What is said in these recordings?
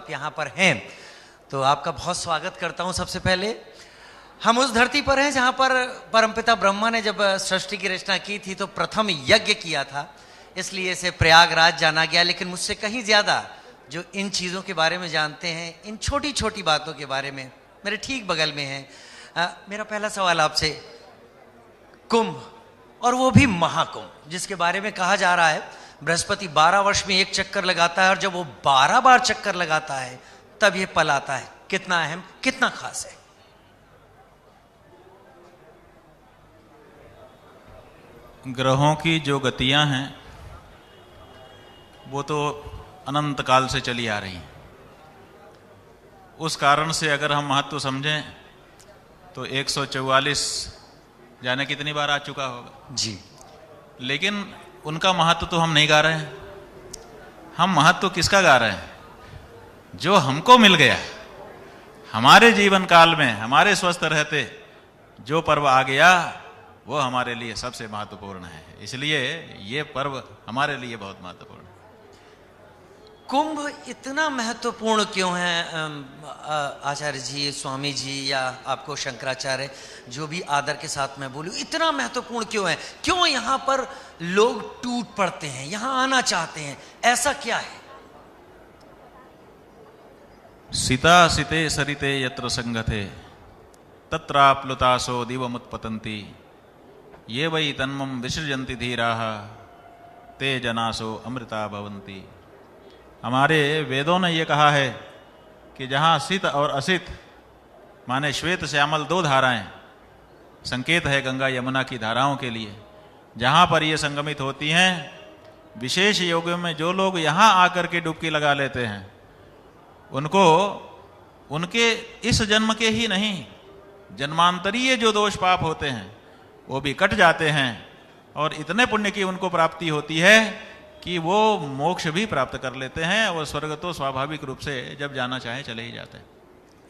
आप यहाँ पर हैं तो आपका बहुत स्वागत करता हूँ। सबसे पहले हम उस धरती पर हैं जहाँ पर परमपिता ब्रह्मा ने जब सृष्टि की रचना की थी तो प्रथम यज्ञ किया था, इसलिए इसे प्रयागराज जाना गया। लेकिन मुझसे कहीं ज़्यादा जो इन चीज़ों के बारे में जानते हैं, इन छोटी छोटी बातों के बारे में, मेरे ठीक बगल में हैं। मेरा पहला सवाल आपसे, कुंभ और वो भी महाकुंभ, जिसके बारे में कहा जा रहा है बृहस्पति 12 वर्ष में एक चक्कर लगाता है और जब वो 12 बार चक्कर लगाता है तब ये पल आता है, कितना अहम, कितना खास है? ग्रहों की जो गतियां हैं वो तो अनंत काल से चली आ रही हैं। उस कारण से अगर हम महत्व समझें तो 144 जाने कितनी बार आ चुका होगा जी। लेकिन उनका महत्व तो हम नहीं गा रहे हैं। हम महत्व किसका गा रहे हैं? जो हमको मिल गया हमारे जीवन काल में, हमारे स्वस्थ रहते जो पर्व आ गया वो हमारे लिए सबसे महत्वपूर्ण है। इसलिए ये पर्व हमारे लिए बहुत महत्वपूर्ण है। कुंभ इतना महत्वपूर्ण क्यों है आचार्य जी, स्वामी जी, या आपको शंकराचार्य, जो भी आदर के साथ मैं बोलूं, इतना महत्वपूर्ण क्यों है? क्यों यहाँ पर लोग टूट पड़ते हैं, यहाँ आना चाहते हैं, ऐसा क्या है? सीता सिते सरिते यत्र संगते तत्राप्लुतासो दिवमुत्पतन्ति ये वै तन्मम विसृजन्ति धीराः ते जनासो अमृता भवन्ति। हमारे वेदों ने ये कहा है कि जहाँ सित और असित माने श्वेत श्यामल दो धाराएं, संकेत है गंगा यमुना की धाराओं के लिए, जहाँ पर ये संगमित होती हैं, विशेष योगों में जो लोग यहाँ आकर के डुबकी लगा लेते हैं उनको उनके इस जन्म के ही नहीं, जन्मांतरीय जो दोष पाप होते हैं वो भी कट जाते हैं और इतने पुण्य की उनको प्राप्ति होती है कि वो मोक्ष भी प्राप्त कर लेते हैं और स्वर्ग तो स्वाभाविक रूप से जब जाना चाहे चले ही जाते हैं।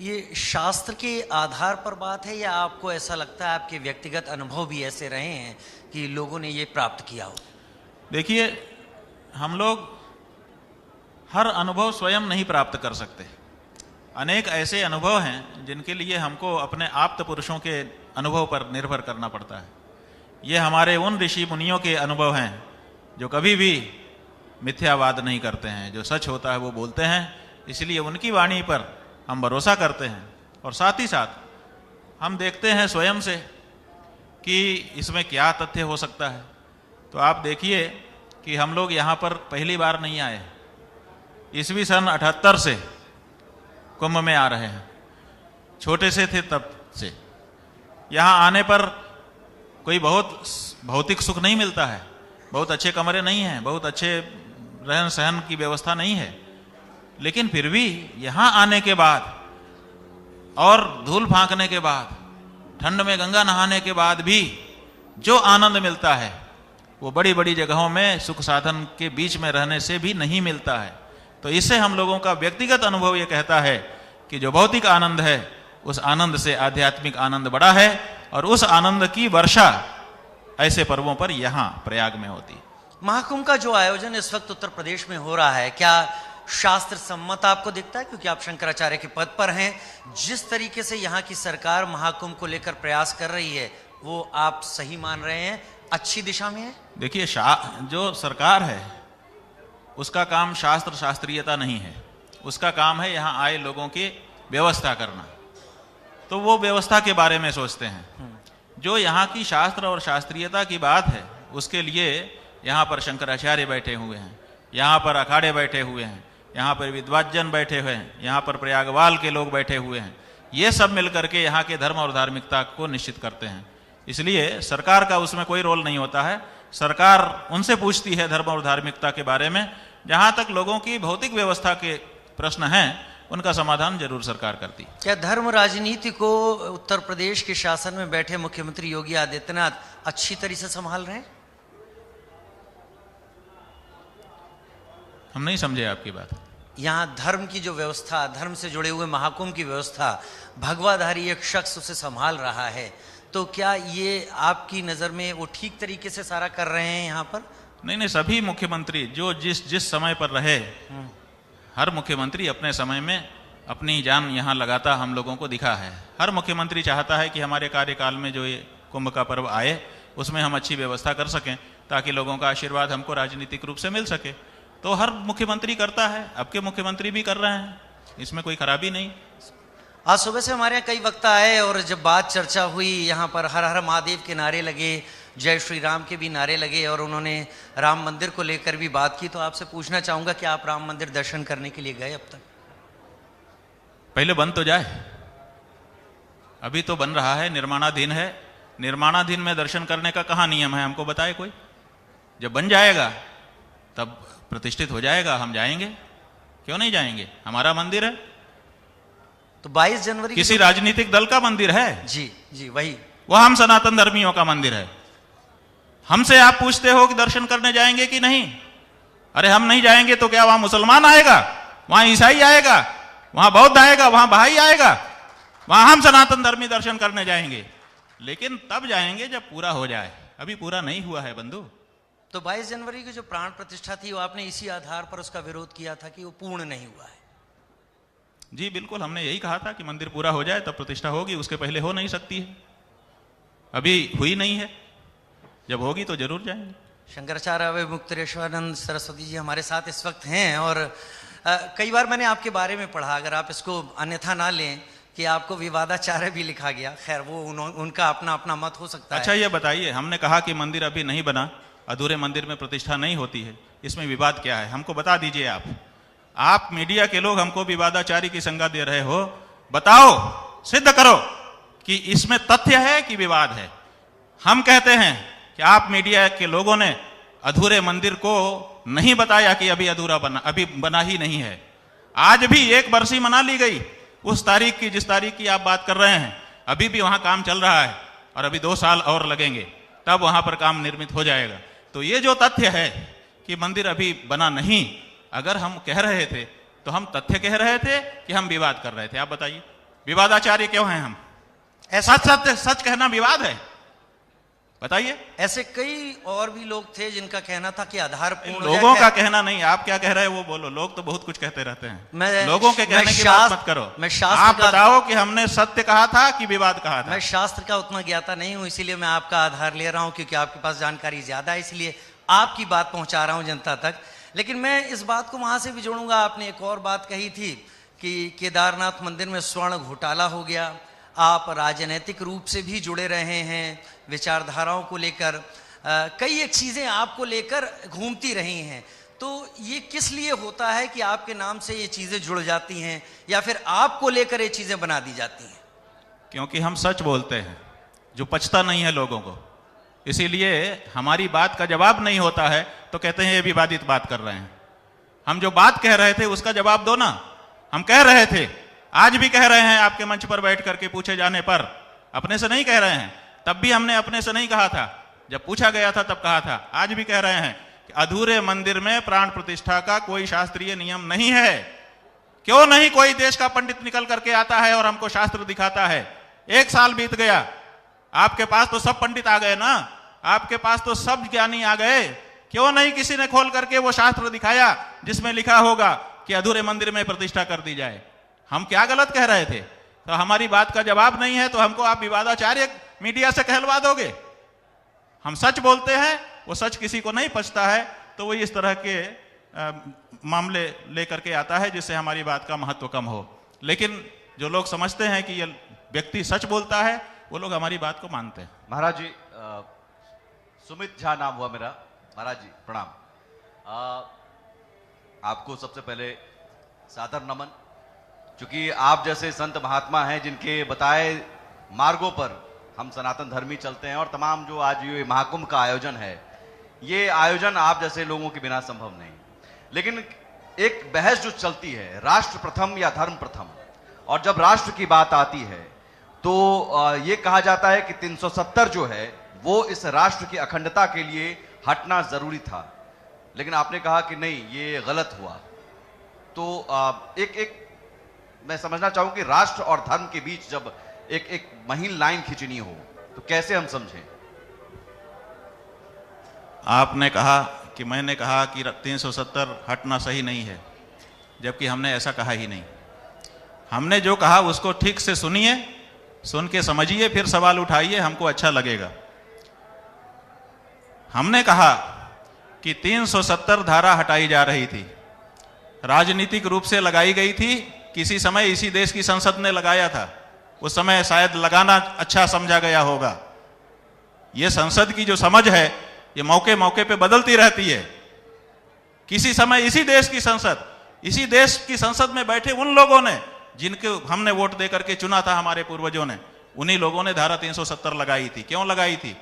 ये शास्त्र के आधार पर बात है या आपको ऐसा लगता है आपके व्यक्तिगत अनुभव भी ऐसे रहे हैं कि लोगों ने ये प्राप्त किया हो? देखिए, हम लोग हर अनुभव स्वयं नहीं प्राप्त कर सकते। अनेक ऐसे अनुभव हैं जिनके लिए हमको अपने आप्त पुरुषों के अनुभव पर निर्भर करना पड़ता है। ये हमारे उन ऋषि मुनियों के अनुभव हैं जो कभी भी मिथ्यावाद नहीं करते हैं, जो सच होता है वो बोलते हैं, इसलिए उनकी वाणी पर हम भरोसा करते हैं। और साथ ही साथ हम देखते हैं स्वयं से कि इसमें क्या तथ्य हो सकता है। तो आप देखिए कि हम लोग यहाँ पर पहली बार नहीं आए, ईस्वी सन 78 से कुंभ में आ रहे हैं। छोटे से थे तब से। यहाँ आने पर कोई बहुत भौतिक सुख नहीं मिलता है, बहुत अच्छे कमरे नहीं हैं, बहुत अच्छे रहन सहन की व्यवस्था नहीं है, लेकिन फिर भी यहाँ आने के बाद और धूल फांकने के बाद, ठंड में गंगा नहाने के बाद भी जो आनंद मिलता है वो बड़ी बड़ी जगहों में सुख साधन के बीच में रहने से भी नहीं मिलता है। तो इससे हम लोगों का व्यक्तिगत अनुभव ये कहता है कि जो भौतिक आनंद है उस आनंद से आध्यात्मिक आनंद बड़ा है और उस आनंद की वर्षा ऐसे पर्वों पर यहाँ प्रयाग में होती। महाकुंभ का जो आयोजन इस वक्त उत्तर प्रदेश में हो रहा है, क्या शास्त्र सम्मत आपको दिखता है? क्योंकि आप शंकराचार्य के पद पर हैं, जिस तरीके से यहाँ की सरकार महाकुंभ को लेकर प्रयास कर रही है वो आप सही मान रहे हैं, अच्छी दिशा में है? देखिए, जो सरकार है उसका काम शास्त्र शास्त्रीयता नहीं है, उसका काम है यहाँ आए लोगों की व्यवस्था करना। तो वो व्यवस्था के बारे में सोचते हैं। जो यहाँ की शास्त्र और शास्त्रीयता की बात है उसके लिए यहाँ पर शंकराचार्य बैठे हुए हैं, यहाँ पर अखाड़े बैठे हुए हैं, यहाँ पर विद्वाजन बैठे हुए हैं, यहाँ पर प्रयागवाल के लोग बैठे हुए हैं। ये सब मिलकर के यहाँ के धर्म और धार्मिकता को निश्चित करते हैं। इसलिए सरकार का उसमें कोई रोल नहीं होता है। सरकार उनसे पूछती है धर्म और धार्मिकता के बारे में। जहाँ तक लोगों की भौतिक व्यवस्था के प्रश्न हैं उनका समाधान जरूर सरकार करती। क्या धर्म राजनीति को उत्तर प्रदेश के शासन में बैठे मुख्यमंत्री योगी आदित्यनाथ अच्छी तरह से संभाल रहे हैं? हम नहीं समझे आपकी बात। यहाँ धर्म की जो व्यवस्था, धर्म से जुड़े हुए महाकुंभ की व्यवस्था, भगवाधारी एक शख्स उसे संभाल रहा है, तो क्या ये आपकी नज़र में वो ठीक तरीके से सारा कर रहे हैं यहाँ पर? नहीं, सभी मुख्यमंत्री जो जिस समय पर रहे, हर मुख्यमंत्री अपने समय में अपनी जान यहाँ लगाता हम लोगों को दिखा है। हर मुख्यमंत्री चाहता है कि हमारे कार्यकाल में जो ये कुंभ का पर्व आए उसमें हम अच्छी व्यवस्था कर सकें ताकि लोगों का आशीर्वाद हमको राजनीतिक रूप से मिल सके। तो हर मुख्यमंत्री करता है, अब के मुख्यमंत्री भी कर रहे हैं, इसमें कोई खराबी नहीं। आज सुबह से हमारे यहाँ कई वक्ता आए और जब बात चर्चा हुई यहाँ पर हर हर महादेव के नारे लगे, जय श्री राम के भी नारे लगे और उन्होंने राम मंदिर को लेकर भी बात की। तो आपसे पूछना चाहूंगा कि आप राम मंदिर दर्शन करने के लिए गए अब तक? पहले बन तो जाए, अभी तो बन रहा है, निर्माणाधीन है। निर्माणाधीन में दर्शन करने का कहाँ नियम है, हमको बताए कोई। जब बन जाएगा तब प्रतिष्ठित हो जाएगा, हम जाएंगे, क्यों नहीं जाएंगे? हमारा मंदिर है। तो 22 जनवरी किसी राजनीतिक दल का मंदिर है? जी जी, वही वह हम सनातन धर्मियों का मंदिर है। हमसे आप पूछते हो कि दर्शन करने जाएंगे कि नहीं? अरे हम नहीं जाएंगे तो क्या वहां मुसलमान आएगा, वहां ईसाई आएगा, वहां बौद्ध आएगा, वहां बहाई आएगा? वहां हम सनातन धर्मी दर्शन करने जाएंगे, लेकिन तब जाएंगे जब पूरा हो जाए। अभी पूरा नहीं हुआ है बंधु। तो 22 जनवरी की जो प्राण प्रतिष्ठा थी वो आपने इसी आधार पर उसका विरोध किया था कि वो पूर्ण नहीं हुआ है? जी बिल्कुल, हमने यही कहा था कि मंदिर पूरा हो जाए तब प्रतिष्ठा होगी, उसके पहले हो नहीं सकती है। अभी हुई नहीं है, जब होगी तो जरूर जाएंगे। शंकराचार्य अवमुक्तेश्वरानंद सरस्वती जी हमारे साथ इस वक्त हैं और कई बार मैंने आपके बारे में पढ़ा, अगर आप इसको अन्यथा ना लें, कि आपको विवादाचार्य भी लिखा गया। खैर वो उनका अपना अपना मत हो सकता है। अच्छा ये बताइए, हमने कहा कि मंदिर अभी नहीं बना, अधूरे मंदिर में प्रतिष्ठा नहीं होती है, इसमें विवाद क्या है? हमको बता दीजिए। आप मीडिया के लोग हमको विवादाचारी की संज्ञा दे रहे हो, बताओ, सिद्ध करो कि इसमें तथ्य है कि विवाद है। हम कहते हैं कि आप मीडिया के लोगों ने अधूरे मंदिर को नहीं बताया कि अभी अधूरा बना, अभी बना ही नहीं है। आज भी 1 बरसी मना ली गई उस तारीख की जिस तारीख की आप बात कर रहे हैं। अभी भी वहां काम चल रहा है और अभी 2 साल और लगेंगे, तब वहां पर काम निर्मित हो जाएगा। तो ये जो तथ्य है कि मंदिर अभी बना नहीं, अगर हम कह रहे थे तो हम तथ्य कह रहे थे कि हम विवाद कर रहे थे? आप बताइए, विवादाचार्य क्यों हैं हम? सच कहना विवाद है? बताइए। ऐसे कई और भी लोग थे जिनका कहना था कि आधार पूर्ण। लोगों का कहना नहीं, आप क्या कह रहे हैं वो बोलो। लोग तो बहुत कुछ कहते रहते हैं, लोगों के कहने की बात मत करो। आप बताओ कि हमने सत्य कहा था कि विवाद कहा था। मैं शास्त्र का उतना ज्ञाता नहीं हूं, इसीलिए मैं आपका आधार ले रहा हूं, क्योंकि आपके पास जानकारी ज्यादा है, इसलिए आपकी बात पहुंचा रहा हूं जनता तक। लेकिन मैं इस बात को वहां से भी जोड़ूंगा। आपने एक और बात कही थी कि केदारनाथ मंदिर में स्वर्ण घोटाला हो गया। आप राजनीतिक रूप से भी जुड़े रहे हैं, विचारधाराओं को लेकर कई एक चीज़ें आपको लेकर घूमती रही हैं। तो ये किस लिए होता है कि आपके नाम से ये चीज़ें जुड़ जाती हैं, या फिर आपको लेकर ये चीज़ें बना दी जाती हैं? क्योंकि हम सच बोलते हैं, जो पचता नहीं है लोगों को। इसीलिए हमारी बात का जवाब नहीं होता है तो कहते हैं ये विवादित बात कर रहे हैं। हम जो बात कह रहे थे उसका जवाब दो ना। हम कह रहे थे, आज भी कह रहे हैं, आपके मंच पर बैठ करके पूछे जाने पर। अपने से नहीं कह रहे हैं, तब भी हमने अपने से नहीं कहा था, जब पूछा गया था तब कहा था। आज भी कह रहे हैं कि अधूरे मंदिर में प्राण प्रतिष्ठा का कोई शास्त्रीय नियम नहीं है। क्यों नहीं? कोई देश का पंडित निकल करके आता है और हमको शास्त्र दिखाता है। 1 साल बीत गया, आपके पास तो सब पंडित आ गए ना, आपके पास तो सब ज्ञानी आ गए। क्यों नहीं किसी ने खोल करके वो शास्त्र दिखाया जिसमें लिखा होगा कि अधूरे मंदिर में प्रतिष्ठा कर दी जाए? हम क्या गलत कह रहे थे? तो हमारी बात का जवाब नहीं है तो हमको आप विवादाचार्य मीडिया से कहलवा दोगे? हम सच बोलते हैं, वो सच किसी को नहीं पचता है, तो वो इस तरह के मामले लेकर के आता है जिससे हमारी बात का महत्व कम हो। लेकिन जो लोग समझते हैं कि ये व्यक्ति सच बोलता है, वो लोग हमारी बात को मानते हैं। महाराज जी, सुमित झा नाम हुआ मेरा। महाराज जी प्रणाम। आपको सबसे पहले सादर नमन, क्योंकि आप जैसे संत महात्मा हैं जिनके बताए मार्गों पर हम सनातन धर्मी चलते हैं। और तमाम जो आज ये महाकुंभ का आयोजन है, ये आयोजन आप जैसे लोगों के बिना संभव नहीं। लेकिन एक बहस जो चलती है, राष्ट्र प्रथम या धर्म प्रथम, और जब राष्ट्र की बात आती है तो ये कहा जाता है कि 370 जो है वो इस राष्ट्र की अखंडता के लिए हटना जरूरी था। लेकिन आपने कहा कि नहीं, ये गलत हुआ। तो एक मैं समझना चाहूं कि राष्ट्र और धर्म के बीच जब एक महीन लाइन खींचनी हो तो कैसे हम समझें? आपने कहा कि मैंने कहा कि 370 हटना सही नहीं है। जबकि हमने ऐसा कहा ही नहीं। हमने जो कहा उसको ठीक से सुनिए, सुन के समझिए, फिर सवाल उठाइए, हमको अच्छा लगेगा। हमने कहा कि 370 धारा हटाई जा रही थी, राजनीतिक रूप से लगाई गई थी, किसी समय इसी देश की संसद ने लगाया था, उस समय शायद लगाना अच्छा समझा गया होगा। यह संसद की जो समझ है ये मौके मौके पे बदलती रहती है। किसी समय इसी देश की संसद में बैठे उन लोगों ने जिनको हमने वोट दे करके चुना था, हमारे पूर्वजों ने, उन्हीं लोगों ने धारा 370 लगाई थी। क्यों लगाई थी?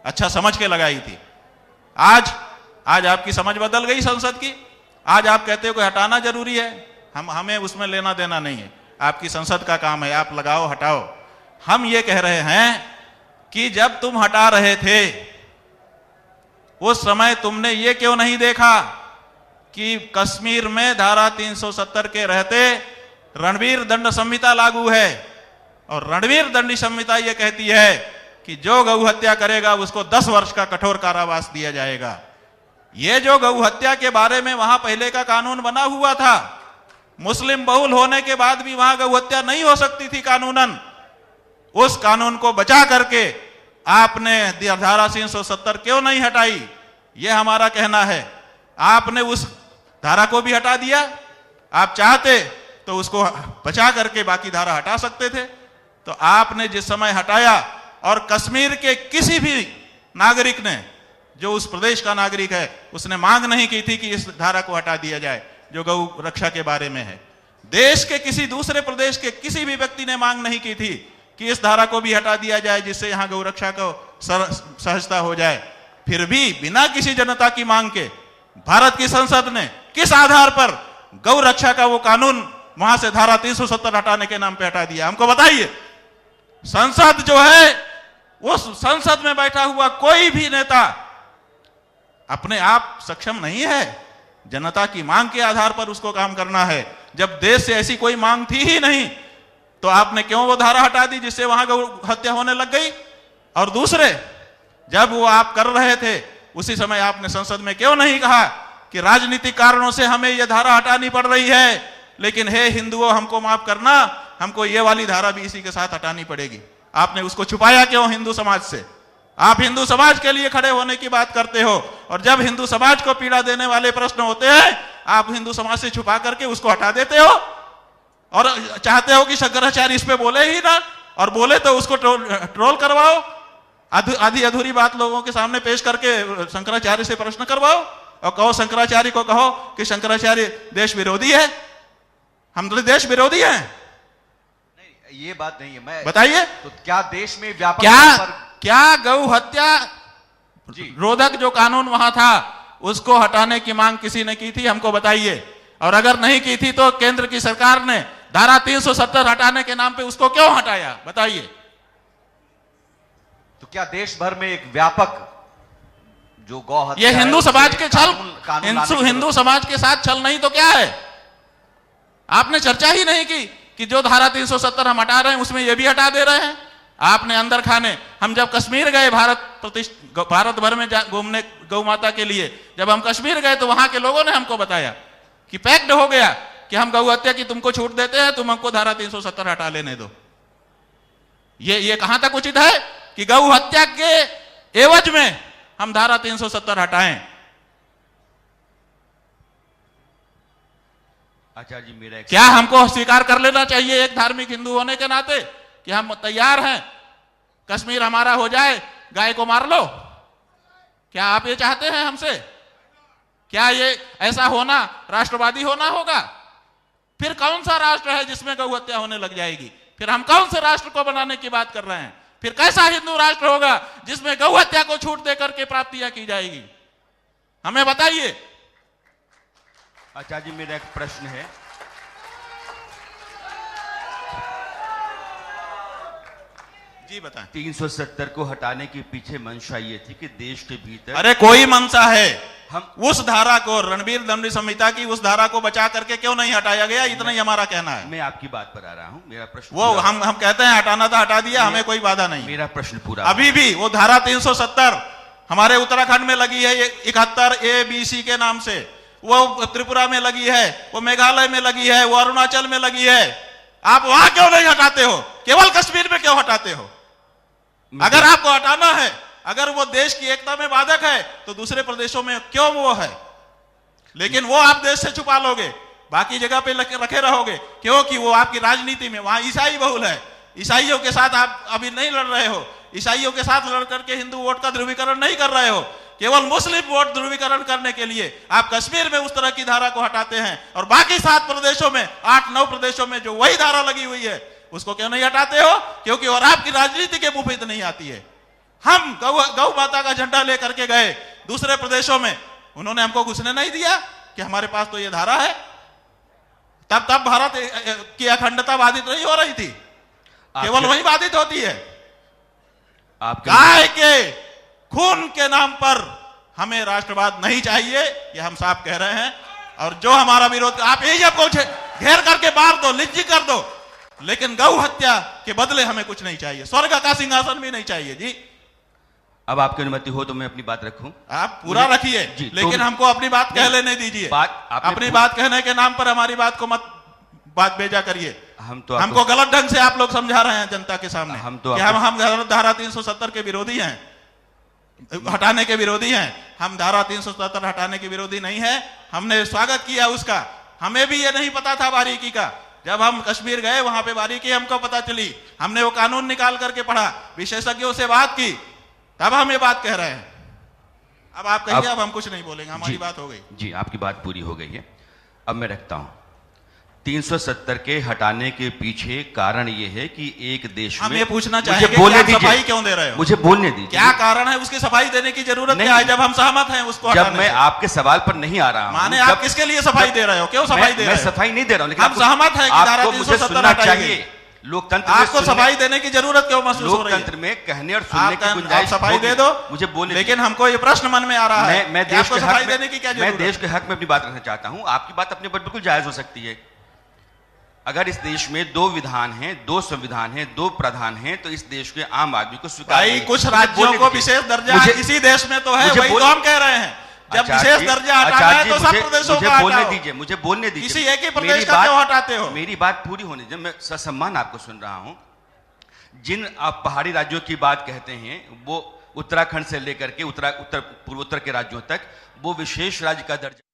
अच्छा समझ के लगाई थी। आज आपकी समझ बदल गई संसद की। आज आप कहते हो कि हटाना जरूरी है, हमें उसमें लेना देना नहीं है, आपकी संसद का काम है, आप लगाओ हटाओ। हम ये कह रहे हैं कि जब तुम हटा रहे थे उस समय तुमने ये क्यों नहीं देखा कि कश्मीर में धारा 370 के रहते रणवीर दंड संहिता लागू है, और रणवीर दंड संहिता यह कहती है कि जो गौ हत्या करेगा उसको 10 वर्ष का कठोर कारावास दिया जाएगा। यह जो गौ हत्या के बारे में वहां पहले का कानून बना हुआ था, मुस्लिम बहुल होने के बाद भी वहां गौ हत्या नहीं हो सकती थी कानूनन। उस कानून को बचा करके आपने धारा 370 क्यों नहीं हटाई? यह हमारा कहना है। आपने उस धारा को भी हटा दिया। आप चाहते तो उसको बचा करके बाकी धारा हटा सकते थे। तो आपने जिस समय हटाया, और कश्मीर के किसी भी नागरिक ने, जो उस प्रदेश का नागरिक है, उसने मांग नहीं की थी कि इस धारा को हटा दिया जाए जो गौ रक्षा के बारे में है। देश के किसी दूसरे प्रदेश के किसी भी व्यक्ति ने मांग नहीं की थी कि इस धारा को भी हटा दिया जाए जिससे यहां गौ रक्षा को सहजता हो जाए। फिर भी बिना किसी जनता की मांग के भारत की संसद ने किस आधार पर गौ रक्षा का वो कानून वहां से धारा 370 हटाने के नाम पे हटा दिया? हमको बताइए। संसद जो है, उस संसद में बैठा हुआ कोई भी नेता अपने आप सक्षम नहीं है, जनता की मांग के आधार पर उसको काम करना है। जब देश से ऐसी कोई मांग थी ही नहीं तो आपने क्यों वो धारा हटा दी जिससे वहां गौ हत्या होने लग गई? और दूसरे, जब वो आप कर रहे थे उसी समय आपने संसद में क्यों नहीं कहा कि राजनीतिक कारणों से हमें यह धारा हटानी पड़ रही है, लेकिन हे हिंदुओं हमको माफ करना, हमको ये वाली धारा भी इसी के साथ हटानी पड़ेगी? आपने उसको छुपाया क्यों हिंदू समाज से? आप हिंदू समाज के लिए खड़े होने की बात करते हो, और जब हिंदू समाज को पीड़ा देने वाले प्रश्न होते हैं आप हिंदू समाज से छुपा करके उसको हटा देते हो, और चाहते हो कि शंकराचार्य इस पे बोले ही ना, और बोले तो उसको ट्रोल करवाओ, आधी अधूरी बात लोगों के सामने पेश करके शंकराचार्य से प्रश्न करवाओ, और कहो शंकराचार्य को कहो कि शंकराचार्य देश विरोधी है। हम तो देश विरोधी हैं? नहीं, ये बात नहीं है। मैं बताइए, तो क्या देश में व्यापक क्या गौ हत्या रोधक जो कानून वहां था उसको हटाने की मांग किसी ने की थी? हमको बताइए। और अगर नहीं की थी तो केंद्र की सरकार ने धारा 370 हटाने के नाम पे उसको क्यों हटाया? बताइए। तो क्या देश भर में एक व्यापक जो गौ हत्या, ये हिंदू समाज के छल, हिंदू समाज समाज के साथ छल नहीं तो क्या है? आपने चर्चा ही नहीं की कि जो धारा 370 हम हटा रहे हैं उसमें ये भी हटा दे रहे हैं। आपने अंदर खाने, हम जब कश्मीर गए भारत भर में घूमने गौ माता के लिए, जब हम कश्मीर गए तो वहां के लोगों ने हमको बताया कि पैक्ड हो गया कि हम गौ हत्या की तुमको छूट देते हैं, तुम हमको धारा 370 हटा लेने दो। ये कहां तक उचित है कि गौ हत्या के एवज में हम धारा 370 हटाएं? आचार्य जी, मेरा क्या हमको स्वीकार कर लेना चाहिए एक धार्मिक हिंदू होने के नाते कि हम तैयार हैं, कश्मीर हमारा हो जाए, गाय को मार लो? क्या आप ये चाहते हैं हमसे? क्या ये ऐसा होना राष्ट्रवादी होना होगा? फिर कौन सा राष्ट्र है जिसमें गौ हत्या होने लग जाएगी? फिर हम कौन से राष्ट्र को बनाने की बात कर रहे हैं? फिर कैसा हिंदू राष्ट्र होगा जिसमें गौ हत्या को छूट देकर के प्राप्तियां की जाएगी? हमें बताइए। आचार्य जी, मेरा एक प्रश्न है। जी बताएं। 370 को हटाने के पीछे मंशा ये थी कि देश के भीतर, अरे कोई मंशा है, हम उस धारा को, रणवीर दंड संहिता की उस धारा को बचा करके क्यों नहीं हटाया गया? इतना ही हमारा कहना है। मैं आपकी बात पर आ रहा हूं। मेरा प्रश्न वो हम कहते हैं हटाना था, हटा दिया, हमें कोई बाधा नहीं। मेरा प्रश्न पूरा। अभी भी वो धारा 370 हमारे उत्तराखंड में लगी है 71 A B C के नाम से, वो त्रिपुरा में लगी है, वो मेघालय में लगी है, वो अरुणाचल में लगी है, आप वहां क्यों नहीं हटाते हो? केवल कश्मीर में क्यों हटाते हो? अगर आपको हटाना है, अगर वो देश की एकता में बाधक है, तो दूसरे प्रदेशों में क्यों वो है? लेकिन वो आप देश से छुपा लोगे, बाकी जगह पे रखे रहोगे, क्योंकि वो आपकी राजनीति में वहां ईसाई बहुल है। ईसाइयों के साथ आप अभी नहीं लड़ रहे हो, ईसाइयों के साथ लड़ करके हिंदू वोट का ध्रुवीकरण नहीं कर रहे हो, केवल मुस्लिम वोट ध्रुवीकरण करने के लिए आप कश्मीर में उस तरह की धारा को हटाते हैं, और बाकी 7 प्रदेशों में, 8-9 प्रदेशों में जो वही धारा लगी हुई है उसको क्यों नहीं हटाते हो? क्योंकि और आपकी राजनीति के मुफीद नहीं आती है। हम गौ माता का झंडा लेकर के गए दूसरे प्रदेशों में, उन्होंने हमको घुसने नहीं दिया कि हमारे पास तो ये धारा है। तब भारत की अखंडता बाधित नहीं हो रही थी, केवल वही बाधित होती है। गाय के खून के नाम पर हमें राष्ट्रवाद नहीं चाहिए, ये हम साफ कह रहे हैं। और जो हमारा विरोध, आप यही आपको घेर करके मार दो, लिज्जी कर दो, लेकिन गौ हत्या के बदले हमें कुछ नहीं चाहिए, स्वर्ग का सिंहासन भी नहीं चाहिए जी। अब आपकी अनुमति हो तो मैं अपनी बात रखूं? आप पूरा रखिए, लेकिन हमको अपनी बात कह लेने दीजिए। अपनी बात कहने के नाम पर हमारी बात को मत बात भेजा करिए। हमको गलत ढंग से आप लोग समझा रहे हैं जनता के सामने हम धारा 370 के विरोधी हैं, हटाने के विरोधी हैं। हम धारा 370 हटाने के विरोधी नहीं है, हमने स्वागत किया उसका। हमें भी ये नहीं पता था बारीकी का, जब हम कश्मीर गए वहां पे बारीकी हमको पता चली, हमने वो कानून निकाल करके पढ़ा, विशेषज्ञों से बात की, तब हम ये बात कह रहे हैं। अब आप कहिए, अब हम कुछ नहीं बोलेंगे, हमारी बात हो गई। जी, आपकी बात पूरी हो गई है। अब मैं रखता हूं 370 के हटाने के पीछे कारण ये है कि एक देश हम में, ये पूछना चाहेंगे कि आप सफाई क्यों दे रहे हो? मुझे बोलने दीजिए। क्या कारण है? उसकी सफाई देने की जरूरत क्या है जब हम सहमत हैं उसको हटाने जब मैं आपके सवाल पर नहीं आ रहा हूं, माने आप किसके लिए सफाई दे रहे हो? क्यों सफाई दे रहे हो? मैं सफाई नहीं दे रहा हूं, लेकिन हम सहमत हैं कि धारा 370 हटाइए। लोकतंत्र आपको सफाई देने की जरूरत क्यों महसूस हो रही है? लोकतंत्र में कहने और सुनने की गुंजाइश, सफाई दे दो, मुझे बोलने, लेकिन हमको ये प्रश्न मन में आ रहा है, मैं देश के सफाई देने की क्या जरूरत है? मैं देश के हक में अपनी बात रखना चाहता हूं। आपकी बात अपने पर बिल्कुल जायज हो सकती है। अगर इस देश में 2 विधान हैं, 2 संविधान हैं, 2 प्रधान हैं, तो इस देश के आम आदमी को स्वीकार भाई कुछ राज्यों को विशेष दर्जा इसी देश में तो है, वही तो हम कह रहे हैं। जब विशेष दर्जा हटाना है तो सब प्रदेशों का हटाओ। मुझे बोलने दीजिए। किसी एक ही प्रदेश का क्यों हटाते हो? मेरी बात पूरी होने दीजिए, मैं ससम्मान आपको सुन रहा हूं। जिन आप पहाड़ी राज्यों की बात कहते हैं, वो उत्तराखंड से लेकर के उत्तर पूर्वोत्तर के राज्यों तक, वो विशेष राज्य का दर्जा